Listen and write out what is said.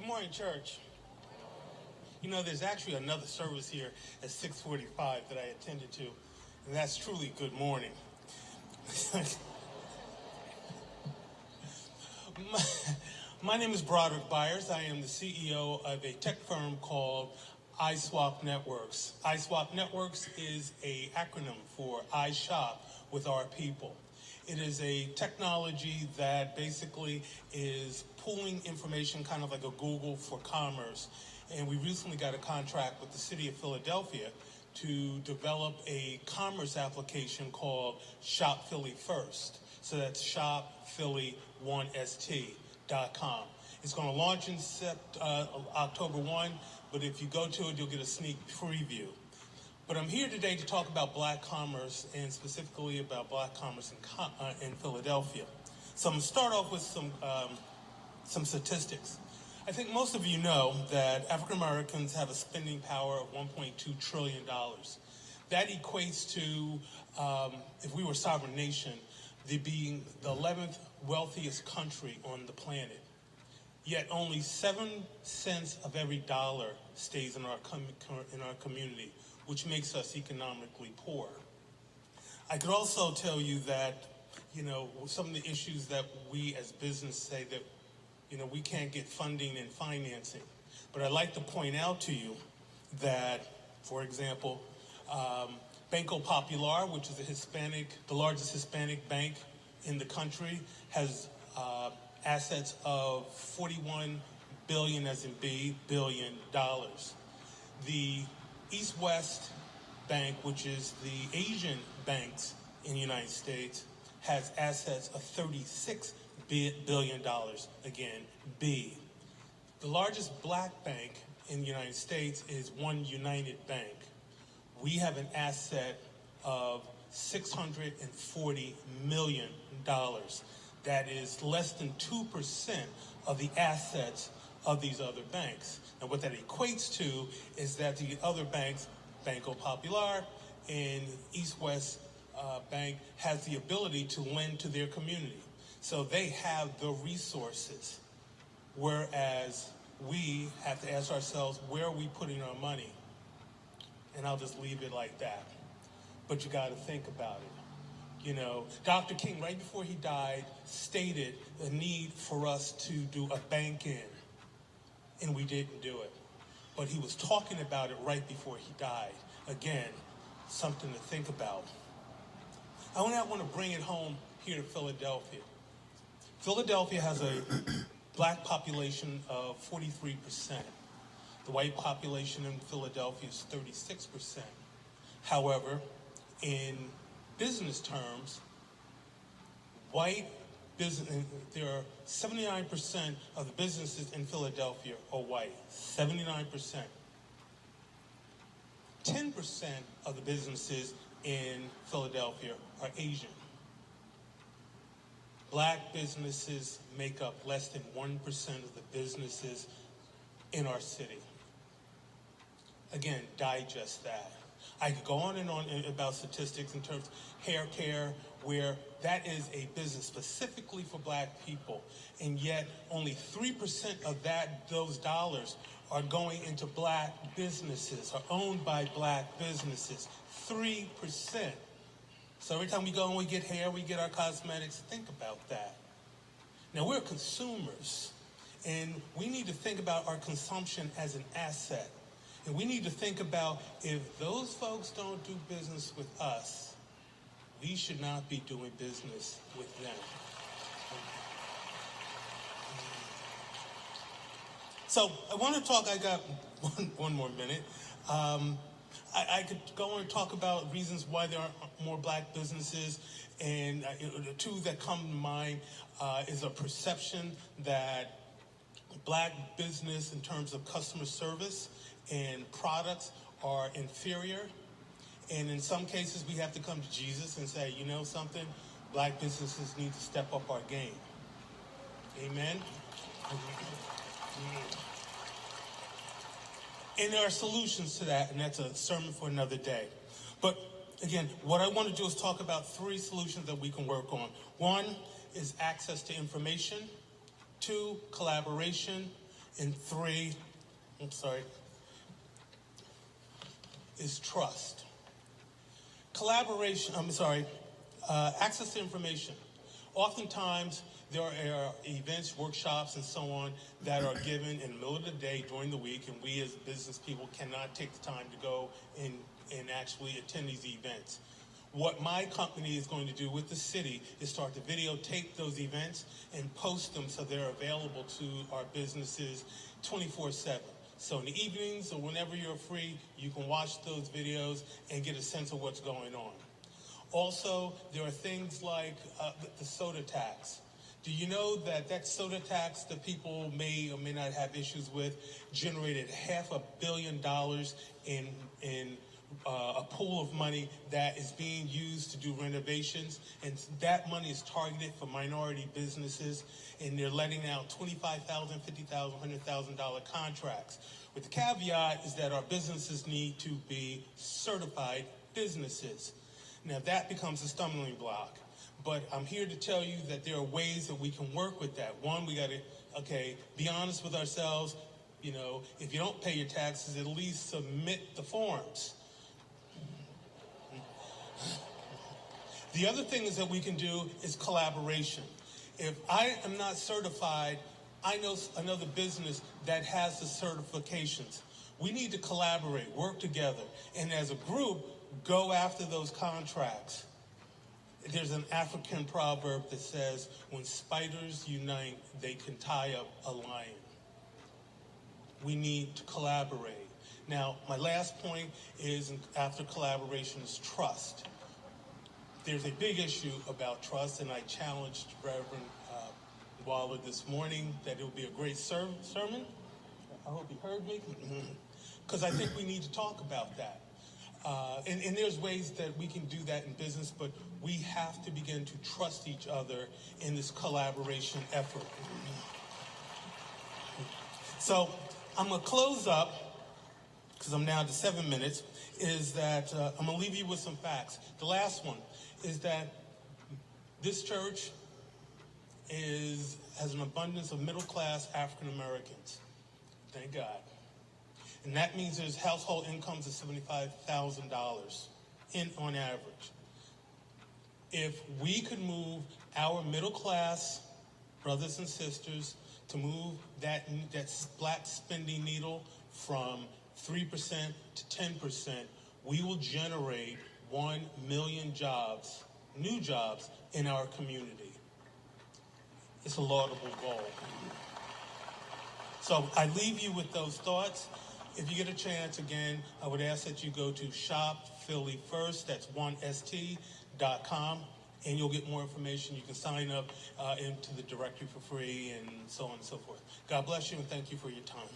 Good morning, church. You know, there's actually another service here at 6:45 that I attended to, and that's truly good morning. My name is Broderick Byers. I am the CEO of a tech firm called iSwap Networks. iSwap Networks is an acronym for I Shop with Our People. It is a technology that basically is pulling information, kind of like a Google for commerce. And we recently got a contract with the city of Philadelphia to develop a commerce application called Shop Philly First. So that's shopphilly1st.com. It's going to launch in October 1, but if you go to it, you'll get a sneak preview. But I'm here today to talk about black commerce, and specifically about black commerce in Philadelphia. So I'm going to start off with some statistics. I think most of you know that African Americans have a spending power of $1.2 trillion. That equates to, if we were a sovereign nation, being the 11th wealthiest country on the planet. Yet only 7 cents of every dollar stays in our community, which makes us economically poor. I could also tell you that, some of the issues that we as business say that, we can't get funding and financing. But I'd like to point out to you that, for example, Banco Popular, which is the largest Hispanic bank in the country, has assets of $41 billion, as in billion dollars. The East West Bank, which is the Asian banks in the United States, has assets of $36 billion, again, B. The largest black bank in the United States is One United Bank. We have an asset of $640 million. That is less than 2% of the assets of these other banks. And what that equates to is that the other banks, Banco Popular and East West Bank, has the ability to lend to their community. So they have the resources, whereas we have to ask ourselves, where are we putting our money? And I'll just leave it like that. But you got to think about it. Dr. King, right before he died, stated the need for us to do a bank-in. And we didn't do it. But he was talking about it right before he died. Again, something to think about. I want to bring it home here to Philadelphia. Philadelphia has a black population of 43%. The white population in Philadelphia is 36%. However, in business terms, there are 79% of the businesses in Philadelphia are white. 79%. 10% of the businesses in Philadelphia are Asian. Black businesses make up less than 1% of the businesses in our city. Again, digest that. I could go on and on about statistics in terms of hair care, where that is a business specifically for black people, and yet only 3% of those dollars are going into black businesses, are owned by black businesses. 3%. So every time we go and we get hair, we get our cosmetics, think about that. Now, we're consumers, and we need to think about our consumption as an asset. And we need to think about, if those folks don't do business with us, we should not be doing business with them. So I want to talk, I got one more minute. I could go and talk about reasons why there aren't more black businesses. And the two that come to mind is a perception that black business in terms of customer service and products are inferior. And in some cases, we have to come to Jesus and say, you know something? Black businesses need to step up our game. Amen? And there are solutions to that, and that's a sermon for another day. But again, what I want to do is talk about 3 solutions that we can work on. 1 is access to information. 2, collaboration. And three, is trust. Access to information. Oftentimes, there are events, workshops, and so on that are given in the middle of the day during the week, and we as business people cannot take the time to go and actually attend these events. What my company is going to do with the city is start to videotape those events and post them so they're available to our businesses 24/7. So in the evenings or whenever you're free, you can watch those videos and get a sense of what's going on. Also, there are things like the soda tax. Do you know that soda tax that people may or may not have issues with generated $500 million in a pool of money that is being used to do renovations, and that money is targeted for minority businesses, and they're letting out $25,000, $50,000, $100,000 contracts. With the caveat is that our businesses need to be certified businesses. Now that becomes a stumbling block, but I'm here to tell you that there are ways that we can work with that. One, we got to, be honest with ourselves. You know, if you don't pay your taxes, at least submit the forms. The other thing is that we can do is collaboration. If I am not certified, I know another business that has the certifications. We need to collaborate, work together, and as a group, go after those contracts. There's an African proverb that says, when spiders unite, they can tie up a lion. We need to collaborate. Now, my last point is, after collaboration, is trust. There's a big issue about trust, and I challenged Reverend Waller this morning that it would be a great sermon. I hope he heard me, because I think we need to talk about that. And there's ways that we can do that in business, but we have to begin to trust each other in this collaboration effort. So I'm going to close up, because I'm down to 7 minutes, is that I'm going to leave you with some facts. The last one is that this church has an abundance of middle-class African Americans. Thank God. And that means there's household incomes of $75,000 on average. If we could move our middle-class brothers and sisters to move that black spending needle from 3% to 10%, we will generate 1 million jobs, new jobs, in our community. It's a laudable goal. So I leave you with those thoughts. If you get a chance, again, I would ask that you go to shopphillyfirst, that's 1st.com, and you'll get more information. You can sign up into the directory for free and so on and so forth. God bless you, and thank you for your time.